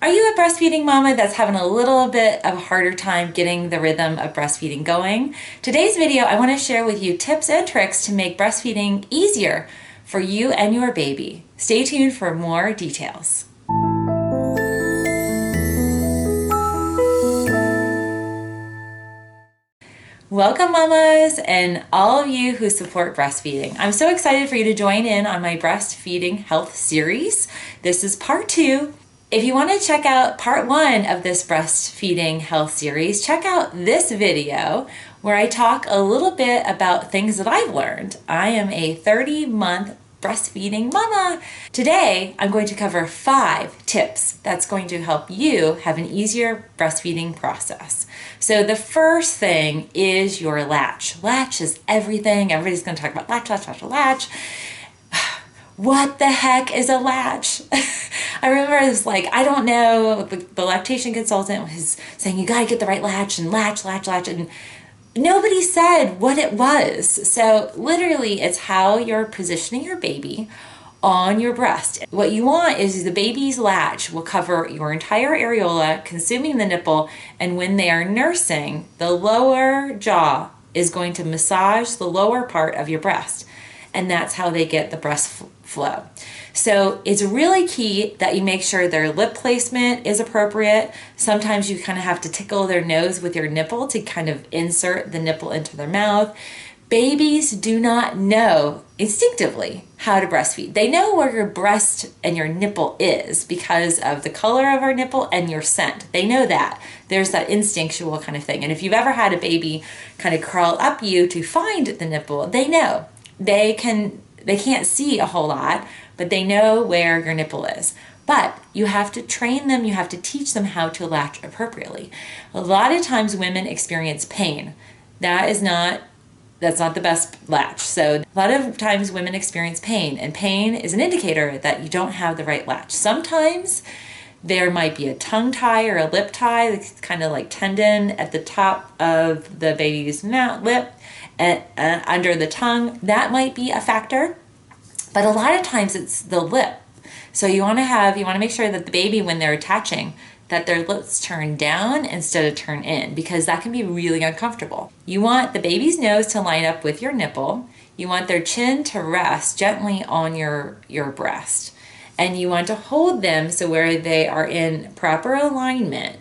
Are you a breastfeeding mama that's having a little bit of a harder time getting the rhythm of breastfeeding going? Today's video, I want to share with you tips and tricks to make breastfeeding easier for you and your baby. Stay tuned for more details. Welcome mamas and all of you who support breastfeeding. I'm so excited for you to join in on my breastfeeding health series. This is part 2. If you want to check out part 1 of this breastfeeding health series, check out this video where I talk a little bit about things that I've learned. I am a 30-month breastfeeding mama. Today, I'm going to cover 5 tips that's going to help you have an easier breastfeeding process. So the first thing is your latch. Latch is everything. Everybody's going to talk about latch. What the heck is a latch? I remember it was like, I don't know, the lactation consultant was saying, you got to get the right latch and latch, and nobody said what it was. So literally it's how you're positioning your baby on your breast. What you want is the baby's latch will cover your entire areola, consuming the nipple, and when they are nursing, the lower jaw is going to massage the lower part of your breast, and that's how they get the breast flow. So it's really key that you make sure their lip placement is appropriate. Sometimes you kind of have to tickle their nose with your nipple to kind of insert the nipple into their mouth. Babies do not know instinctively how to breastfeed. They know where your breast and your nipple is because of the color of our nipple and your scent. They know that. There's that instinctual kind of thing. And if you've ever had a baby kind of crawl up you to find the nipple, they know. They can't see a whole lot, but they know where your nipple is. But you have to train them, you have to teach them how to latch appropriately. A lot of times women experience pain. That's not the best latch. So a lot of times women experience pain, and pain is an indicator that you don't have the right latch. Sometimes there might be a tongue tie or a lip tie, that's kind of like tendon at the top of the baby's mouth, lip, and under the tongue. That might be a factor, but a lot of times it's the lip. So you want to make sure that the baby, when they're attaching, that their lips turn down instead of turn in, because that can be really uncomfortable. You want the baby's nose to line up with your nipple. You want their chin to rest gently on your breast. And you want to hold them so where they are in proper alignment.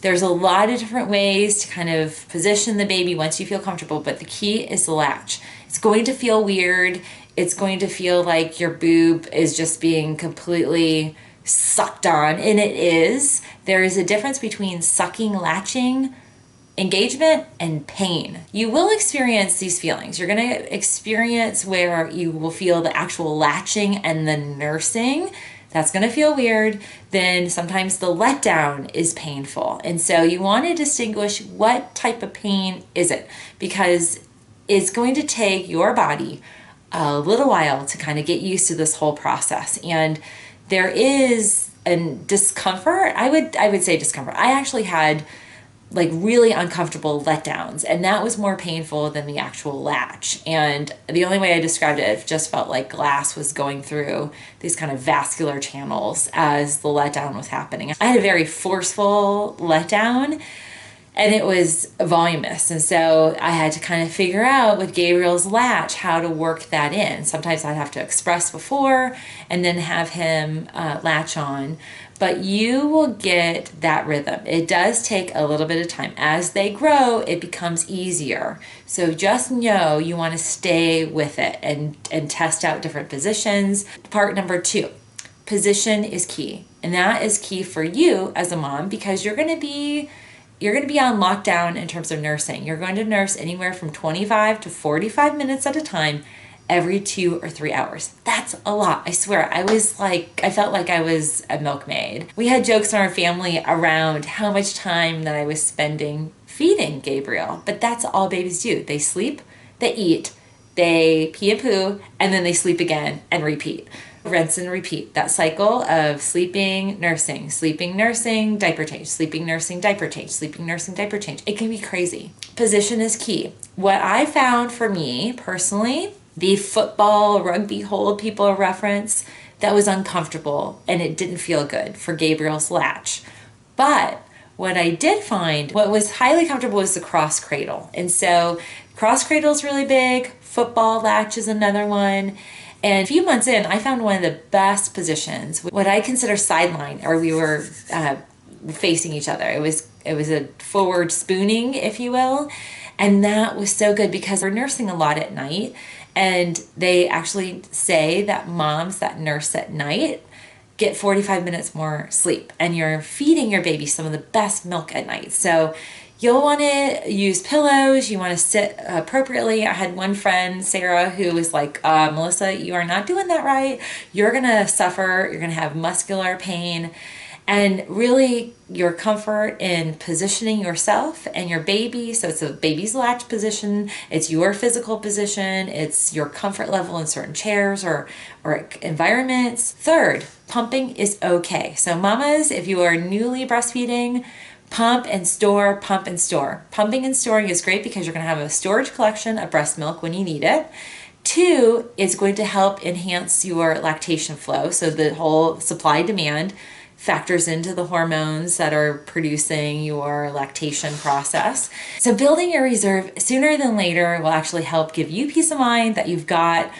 There's a lot of different ways to kind of position the baby once you feel comfortable, but the key is the latch. It's going to feel weird. It's going to feel like your boob is just being completely sucked on, and it is. There is a difference between sucking, latching, engagement, and pain. You will experience these feelings. You're going to experience where you will feel the actual latching and the nursing. That's going to feel weird. Then sometimes the letdown is painful. And so you want to distinguish what type of pain is it, because it's going to take your body a little while to kind of get used to this whole process. And there is a discomfort. I would say discomfort. I actually had like really uncomfortable letdowns, and that was more painful than the actual latch. And the only way I described it just felt like glass was going through these kind of vascular channels as the letdown was happening. I had a very forceful letdown, and it was voluminous. And so I had to kind of figure out with Gabriel's latch how to work that in. Sometimes I'd have to express before and then have him latch on. But you will get that rhythm. It does take a little bit of time. As they grow, it becomes easier. So just know you want to stay with it and test out different positions. Part number 2, position is key. And that is key for you as a mom, because you're going to be on lockdown in terms of nursing. You're going to nurse anywhere from 25 to 45 minutes at a time every 2 or 3 hours. That's a lot. I swear. I felt like I was a milkmaid. We had jokes in our family around how much time that I was spending feeding Gabriel, but that's all babies do. They sleep, they eat, they pee and poo, and then they sleep again and repeat. Rinse and repeat. That cycle of sleeping, nursing, diaper change, sleeping, nursing, diaper change, sleeping, nursing, diaper change. It can be crazy. Position is key. What I found for me personally, the football, rugby hold people reference, that was uncomfortable and it didn't feel good for Gabriel's latch. But what I did find, what was highly comfortable was the cross cradle. And so cross cradle is really big, football latch is another one. And a few months in, I found one of the best positions, what I consider sideline, or we were facing each other. It was a forward spooning, if you will. And that was so good because we're nursing a lot at night. And they actually say that moms that nurse at night get 45 minutes more sleep, and you're feeding your baby some of the best milk at night. So you'll want to use pillows. You want to sit appropriately. I had one friend, Sarah, who was like, Melissa, you are not doing that right. You're going to suffer. You're going to have muscular pain. And really your comfort in positioning yourself and your baby. So it's a baby's latch position. It's your physical position. It's your comfort level in certain chairs or environments. Third, pumping is okay. So mamas, if you are newly breastfeeding, pump and store, pump and store. Pumping and storing is great because you're going to have a storage collection of breast milk when you need it. Two, it's going to help enhance your lactation flow. So the whole supply demand factors into the hormones that are producing your lactation process. So building your reserve sooner than later will actually help give you peace of mind that you've got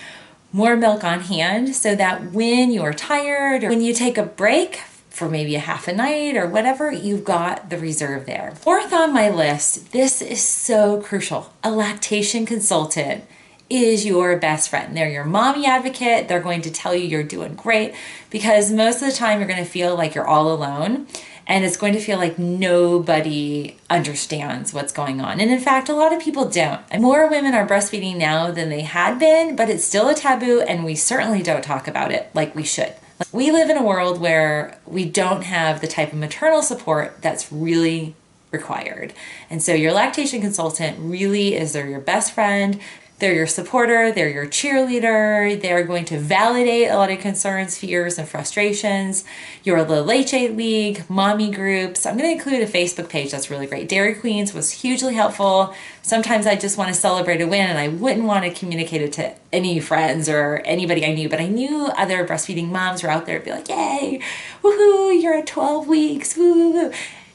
more milk on hand, so that when you're tired or when you take a break for maybe a half a night or whatever, you've got the reserve there. Fourth on my list, this is so crucial. A lactation consultant is your best friend. They're your mommy advocate. They're going to tell you you're doing great, because most of the time you're going to feel like you're all alone, and it's going to feel like nobody understands what's going on. And in fact, a lot of people don't. And more women are breastfeeding now than they had been, but it's still a taboo, and we certainly don't talk about it like we should. We live in a world where we don't have the type of maternal support that's really required. And so your lactation consultant really is your best friend. They're your supporter, they're your cheerleader, they're going to validate a lot of concerns, fears, and frustrations. Your Latch League, mommy groups. I'm going to include a Facebook page that's really great. Dairy Queens was hugely helpful. Sometimes I just want to celebrate a win and I wouldn't want to communicate it to any friends or anybody I knew, but I knew other breastfeeding moms were out there to be like, yay, woohoo, you're at 12 weeks, woo.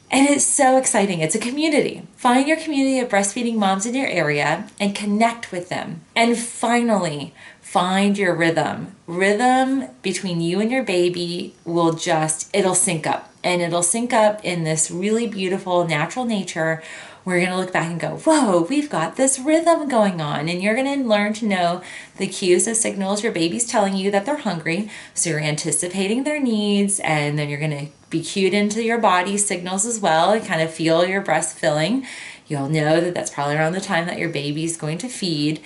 And it's so exciting. It's a community. Find your community of breastfeeding moms in your area and connect with them. And finally, find your rhythm. Rhythm between you and your baby it'll sync up. And it'll sync up in this really beautiful natural nature. We're going to look back and go, whoa, we've got this rhythm going on. And you're going to learn to know the cues and signals your baby's telling you that they're hungry. So you're anticipating their needs, and then you're going to be cued into your body signals as well and kind of feel your breast filling. You'll know that that's probably around the time that your baby's going to feed.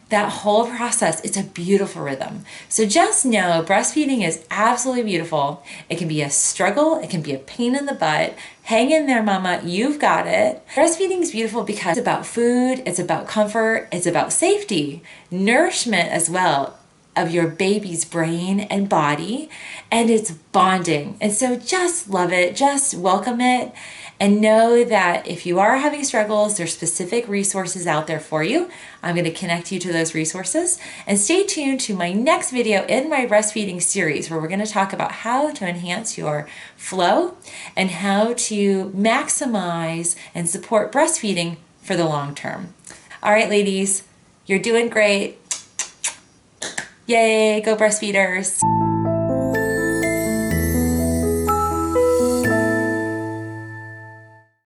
That whole process, it's a beautiful rhythm. So just know breastfeeding is absolutely beautiful. It can be a struggle. It can be a pain in the butt. Hang in there, mama. You've got it. Breastfeeding is beautiful because it's about food. It's about comfort. It's about safety, nourishment as well of your baby's brain and body, and it's bonding. And so just love it. Just welcome it. And know that if you are having struggles, there's specific resources out there for you. I'm going to connect you to those resources. And stay tuned to my next video in my breastfeeding series, where we're going to talk about how to enhance your flow and how to maximize and support breastfeeding for the long term. All right, ladies, you're doing great. Yay, go breastfeeders.